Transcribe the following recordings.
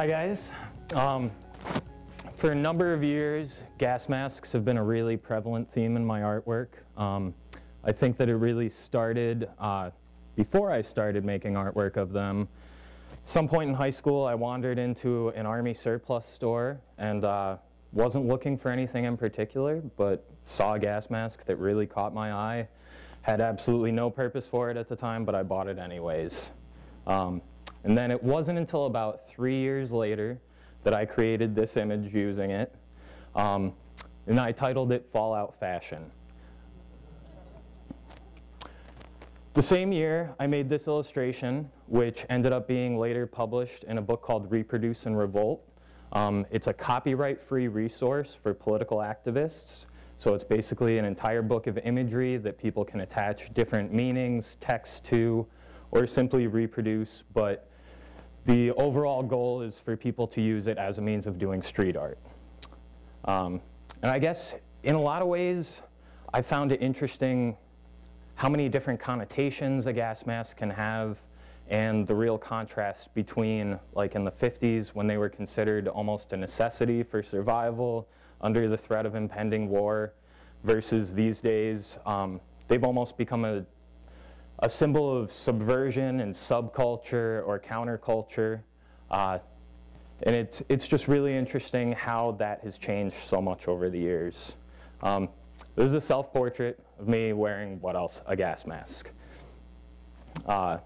Hi guys. For a number of years, gas masks have been a really prevalent theme in my artwork. I think that it really started before I started making artwork of them. Some point in high school, I wandered into an Army surplus store and wasn't looking for anything in particular, but saw a gas mask that really caught my eye. Had absolutely no purpose for it at the time, but I bought it anyways. And then it wasn't until about 3 years later that I created this image using it, and I titled it Fallout Fashion. The same year, I made this illustration, which ended up being later published in a book called Reproduce and Revolt. It's a copyright-free resource for political activists. So it's basically an entire book of imagery that people can attach different meanings, text to, or simply reproduce. But the overall goal is for people to use it as a means of doing street art. And I guess in a lot of ways, I found it interesting how many different connotations a gas mask can have, and the real contrast between, like in the 50s, when they were considered almost a necessity for survival under the threat of impending war, versus these days, they've almost become a symbol of subversion and subculture or counterculture. And it's just really interesting how that has changed so much over the years. This is a self-portrait of me wearing, what else, a gas mask. And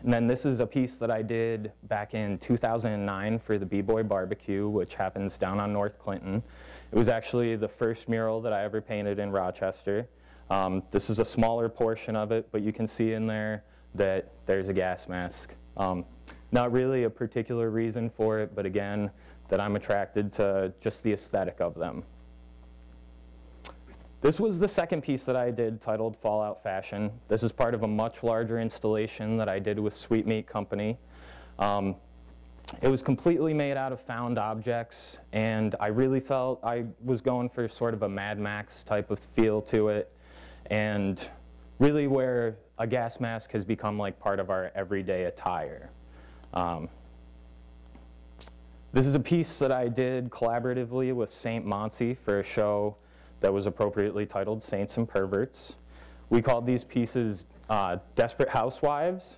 then this is a piece that I did back in 2009 for the B-Boy Barbecue, which happens down on North Clinton. It was actually the first mural that I ever painted in Rochester. This is a smaller portion of it, but you can see in there that there's a gas mask. Not really a particular reason for it, but again, that I'm attracted to just the aesthetic of them. This was the second piece that I did titled Fallout Fashion. This is part of a much larger installation that I did with Sweetmeat Company. It was completely made out of found objects, and I really felt I was going for sort of a Mad Max type of feel to it, and really where a gas mask has become like part of our everyday attire. This is a piece that I did collaboratively with St. Monty for a show that was appropriately titled Saints and Perverts. We called these pieces Desperate Housewives.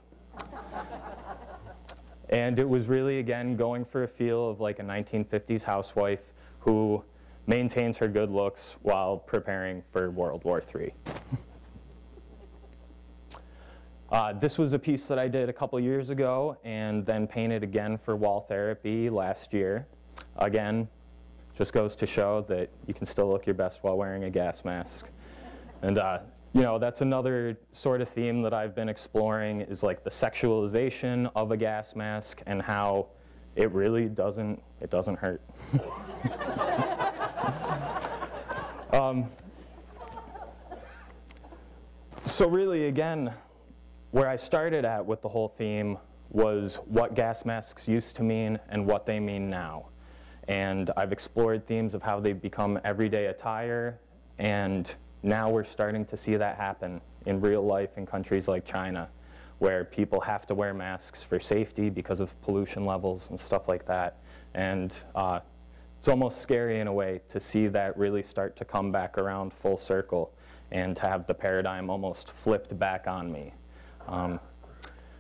And it was really, again, going for a feel of like a 1950s housewife who maintains her good looks while preparing for World War III. This was a piece that I did a couple years ago and then painted again for Wall Therapy last year. Again, just goes to show that you can still look your best while wearing a gas mask. And you know, that's another sort of theme that I've been exploring, is like the sexualization of a gas mask and how it really doesn't hurt. So really, again, where I started at with the whole theme was what gas masks used to mean and what they mean now. And I've explored themes of how they've become everyday attire, and now we're starting to see that happen in real life in countries like China, where people have to wear masks for safety because of pollution levels and stuff like that. And it's almost scary in a way to see that really start to come back around full circle and to have the paradigm almost flipped back on me. And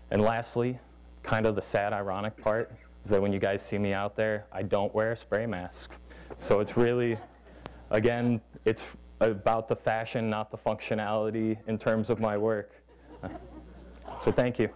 lastly, kind of the sad, ironic part is that when you guys see me out there, I don't wear a spray mask. So it's really, again, it's about the fashion, not the functionality in terms of my work. So thank you.